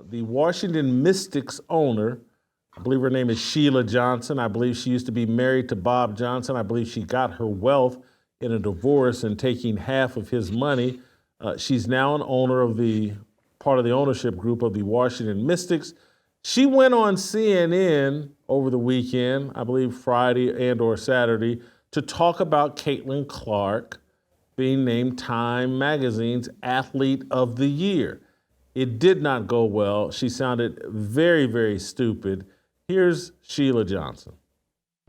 The Washington Mystics owner, I believe her name is Sheila Johnson. I believe she used to be married to Bob Johnson. I believe she got her wealth in a divorce and taking half of his money. She's now an owner of the part of the ownership group of the Washington Mystics. She went on CNN over the weekend, I believe Friday and or Saturday, to talk about Caitlin Clark being named Time Magazine's Athlete of the Year. It did not go well. She sounded very, very stupid. Here's Sheila Johnson.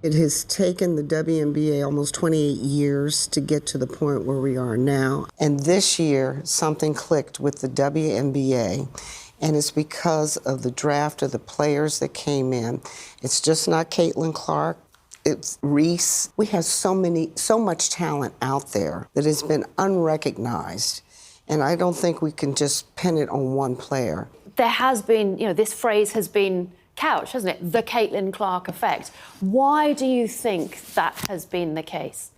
It has taken the WNBA almost 28 years to get to the point where we are now. And this year, something clicked with the WNBA, and it's because of the draft of the players that came in. It's just not Caitlin Clark. It's Reese. We have so much talent out there that has been unrecognized. And I don't think we can just pin it on one player. There has been, this phrase has been couched, hasn't it? The Caitlin Clark effect. Why do you think that has been the case?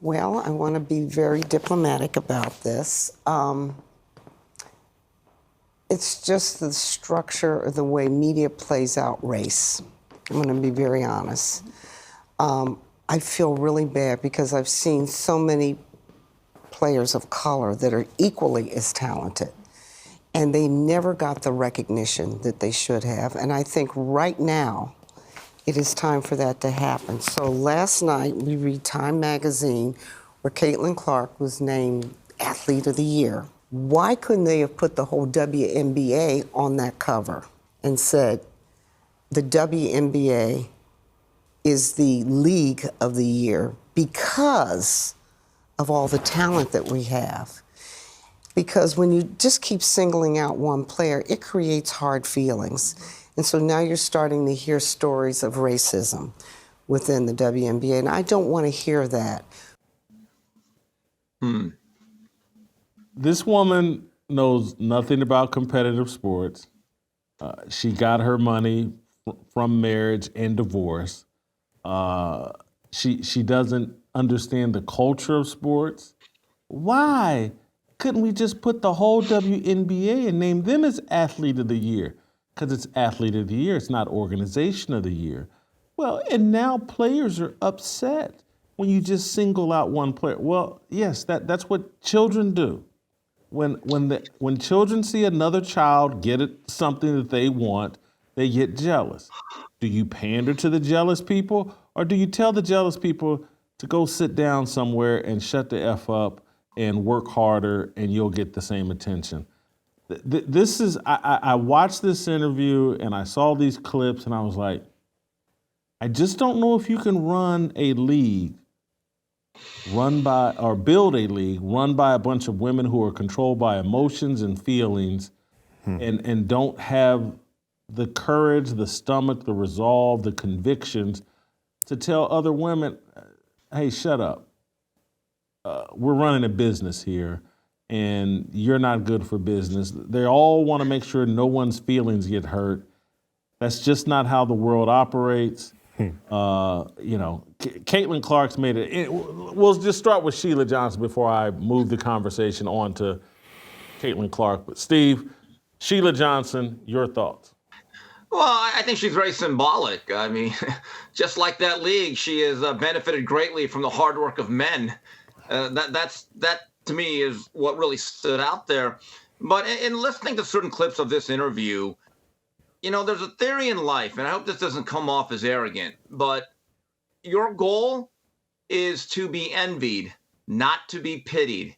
Well, I want to be very diplomatic about this. It's just the structure of the way media plays out race. I'm going to be very honest. I feel really bad because I've seen so many players of color that are equally as talented, and they never got the recognition that they should have. And I think right now, it is time for that to happen. So last night, we read Time Magazine, where Caitlin Clark was named Athlete of the Year. Why couldn't they have put the whole WNBA on that cover and said, the WNBA is the league of the year because of all the talent that we have? Because when you just keep singling out one player, it creates hard feelings. And so now you're starting to hear stories of racism within the WNBA, and I don't want to hear that. This woman knows nothing about competitive sports. She got her money from marriage and divorce. She doesn't understand the culture of sports. Why couldn't we just put the whole WNBA and name them as Athlete of the Year? Because it's Athlete of the Year, it's not Organization of the Year. Well, and now players are upset when you just single out one player. Well, yes, that's what children do. When children see another child get something that they want, they get jealous. Do you pander to the jealous people, or do you tell the jealous people to go sit down somewhere and shut the F up and work harder, and you'll get the same attention? This is, I watched this interview and I saw these clips and I was like, I just don't know if you can run a league build a league run by a bunch of women who are controlled by emotions and feelings and don't have the courage, the stomach, the resolve, the convictions to tell other women, hey, shut up. We're running a business here and you're not good for business. They all want to make sure no one's feelings get hurt. That's just not how the world operates. Caitlin Clark's made it. We'll just start with Sheila Johnson before I move the conversation on to Caitlin Clark. But Steve, Sheila Johnson, your thoughts? Well, I think she's very symbolic. I mean, just like that league, she has benefited greatly from the hard work of men. That to me is what really stood out there. But in listening to certain clips of this interview, there's a theory in life, and I hope this doesn't come off as arrogant, but your goal is to be envied, not to be pitied.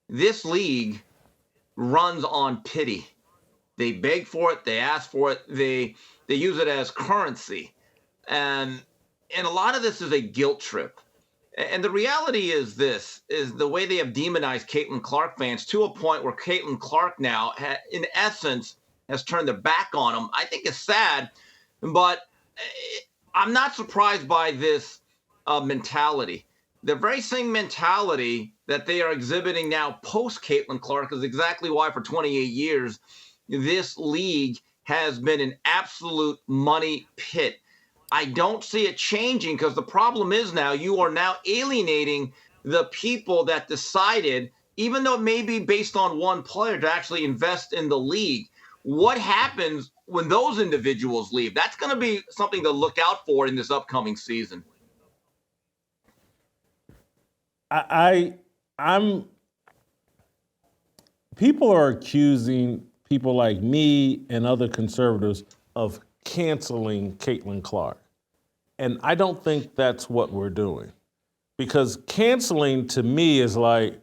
This league runs on pity. They beg for it, they ask for it, they use it as currency. And a lot of this is a guilt trip. And the reality is the way they have demonized Caitlin Clark fans to a point where Caitlin Clark now, in essence, has turned their back on them, I think is sad. But I'm not surprised by this mentality. The very same mentality that they are exhibiting now post Caitlin Clark is exactly why for 28 years, this league has been an absolute money pit. I don't see it changing because the problem is now you are now alienating the people that decided, even though it may be based on one player, to actually invest in the league. What happens when those individuals leave? That's going to be something to look out for in this upcoming season. I'm people are accusing people like me and other conservatives of canceling Caitlin Clark. And I don't think that's what we're doing. Because canceling to me is like,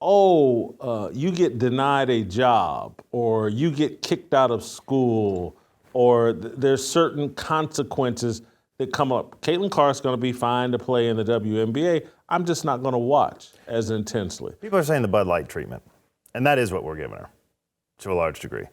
you get denied a job, or you get kicked out of school, or there's certain consequences that come up. Caitlin Clark's going to be fine to play in the WNBA. I'm just not going to watch as intensely. People are saying the Bud Light treatment, and that is what we're giving her to a large degree.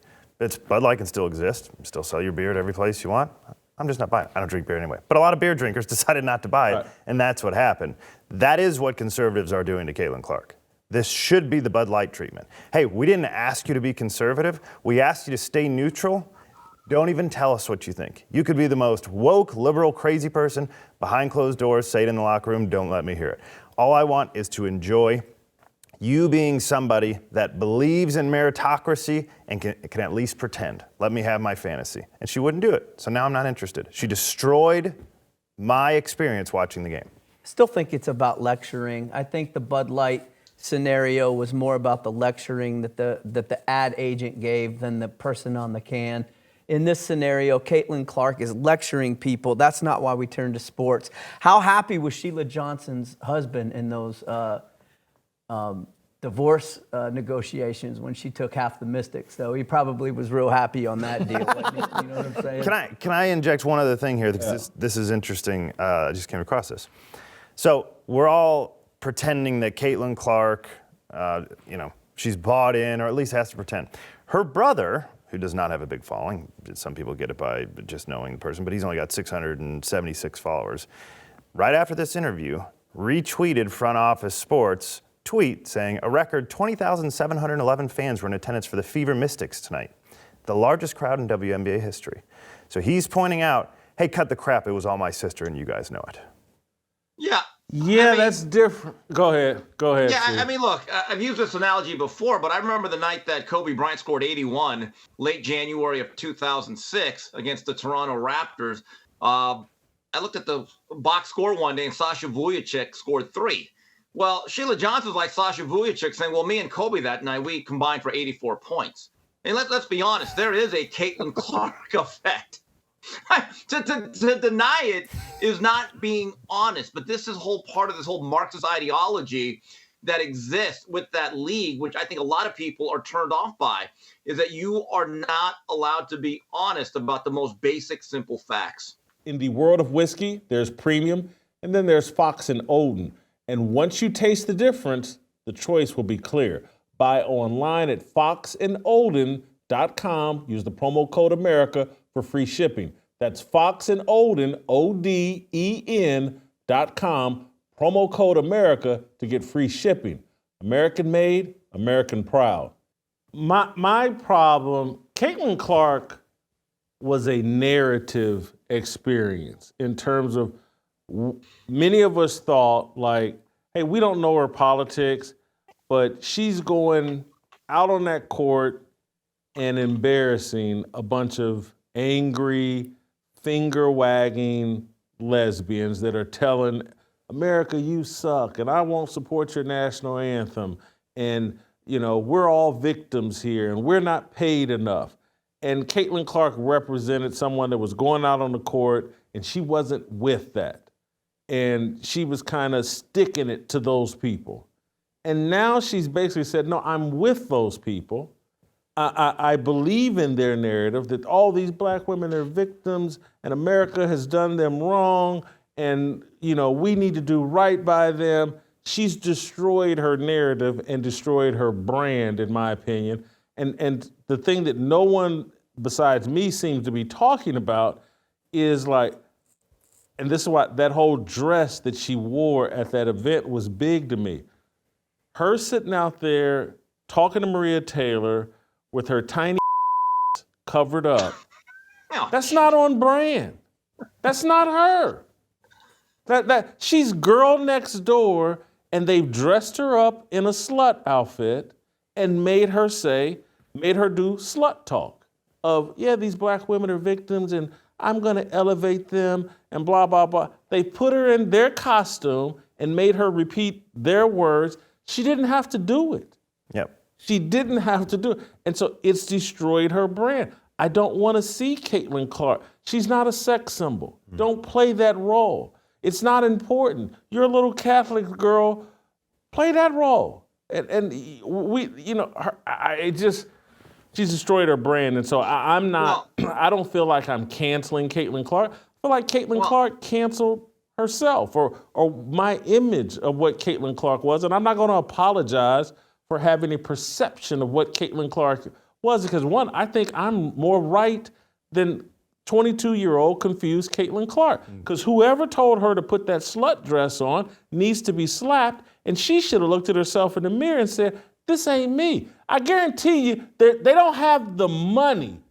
Bud Light can still exist, still sell your beer at every place you want. I'm just not buying it. I don't drink beer anyway. But a lot of beer drinkers decided not to buy it, Right. and that's what happened. That is what conservatives are doing to Caitlin Clark. This should be the Bud Light treatment. Hey, we didn't ask you to be conservative. We asked you to stay neutral. Don't even tell us what you think. You could be the most woke, liberal, crazy person behind closed doors. Say it in the locker room. Don't let me hear it. All I want is to enjoy you being somebody that believes in meritocracy and can at least pretend. Let me have my fantasy. And she wouldn't do it. So now I'm not interested. She destroyed my experience watching the game. Still think it's about lecturing. I think the Bud Light scenario was more about the lecturing that the ad agent gave than the person on the can. In this scenario, Caitlin Clark is lecturing people. That's not why we turn to sports. How happy was Sheila Johnson's husband in those divorce negotiations when she took half the Mystics? So he probably was real happy on that deal. You know what I'm saying? Can I inject one other thing here? Because this is interesting. I just came across this. So we're all pretending that Caitlin Clark, she's bought in, or at least has to pretend. Her brother, who does not have a big following, some people get it by just knowing the person, but he's only got 676 followers. Right after this interview, retweeted Front Office Sports tweet saying a record 20,711 fans were in attendance for the Fever Mystics tonight, the largest crowd in WNBA history. So he's pointing out, hey, cut the crap, it was all my sister and you guys know it. Yeah. That's different. Go ahead. Yeah, Steve. look, I've used this analogy before, but I remember the night that Kobe Bryant scored 81, late January of 2006 against the Toronto Raptors. I looked at the box score one day and Sasha Vujacic scored 3. Well, Sheila Johnson's like Sasha Vujacic saying, well, me and Kobe that night, we combined for 84 points. And let's be honest, there is a Caitlin Clark effect. To deny it is not being honest, but this is whole part of this whole Marxist ideology that exists with that league, which I think a lot of people are turned off by, is that you are not allowed to be honest about the most basic, simple facts. In the world of whiskey, there's premium, and then there's Fox and Odin. And once you taste the difference, the choice will be clear. Buy online at foxandodin.com. Use the promo code America for free shipping. That's foxandodin, ODEN.com, promo code America to get free shipping. American made, American proud. My problem, Caitlin Clark was a narrative experience in terms of many of us thought like, hey, we don't know her politics, but she's going out on that court and embarrassing a bunch of angry, finger-wagging lesbians that are telling America, you suck, and I won't support your national anthem, and we're all victims here, and we're not paid enough. And Caitlin Clark represented someone that was going out on the court, and she wasn't with that. And she was kind of sticking it to those people. And now she's basically said, no, I'm with those people. I believe in their narrative that all these black women are victims and America has done them wrong and, we need to do right by them. She's destroyed her narrative and destroyed her brand, in my opinion. And the thing that no one besides me seems to be talking about is like, and this is why that whole dress that she wore at that event was big to me. Her sitting out there talking to Maria Taylor with her tiny covered up. That's not on brand. That's not her. That she's girl next door, and they've dressed her up in a slut outfit and made her do slut talk. of, yeah, these black women are victims and I'm gonna elevate them and blah, blah, blah. They put her in their costume and made her repeat their words. She didn't have to do it. Yep. She didn't have to do it. And so it's destroyed her brand. I don't want to see Caitlin Clark. She's not a sex symbol. Don't play that role. It's not important. You're a little Catholic girl. Play that role. And we, you know, she's destroyed her brand. And so I'm not, I don't feel like I'm canceling Caitlin Clark. I feel like Caitlin Clark canceled herself or my image of what Caitlin Clark was. And I'm not going to apologize for having a perception of what Caitlin Clark was, because one, I think I'm more right than 22-year-old confused Caitlin Clark. Because whoever told her to put that slut dress on needs to be slapped, and she should have looked at herself in the mirror and said, this ain't me. I guarantee you, they don't have the money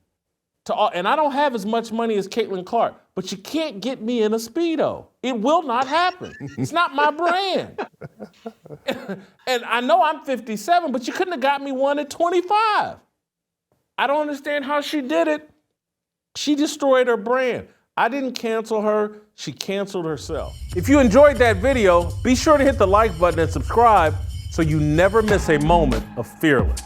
and I don't have as much money as Caitlin Clark, but you can't get me in a Speedo. It will not happen. It's not my brand. And I know I'm 57, but you couldn't have got me one at 25. I don't understand how she did it. She destroyed her brand. I didn't cancel her. She canceled herself. If you enjoyed that video, be sure to hit the like button and subscribe so you never miss a moment of Fearless.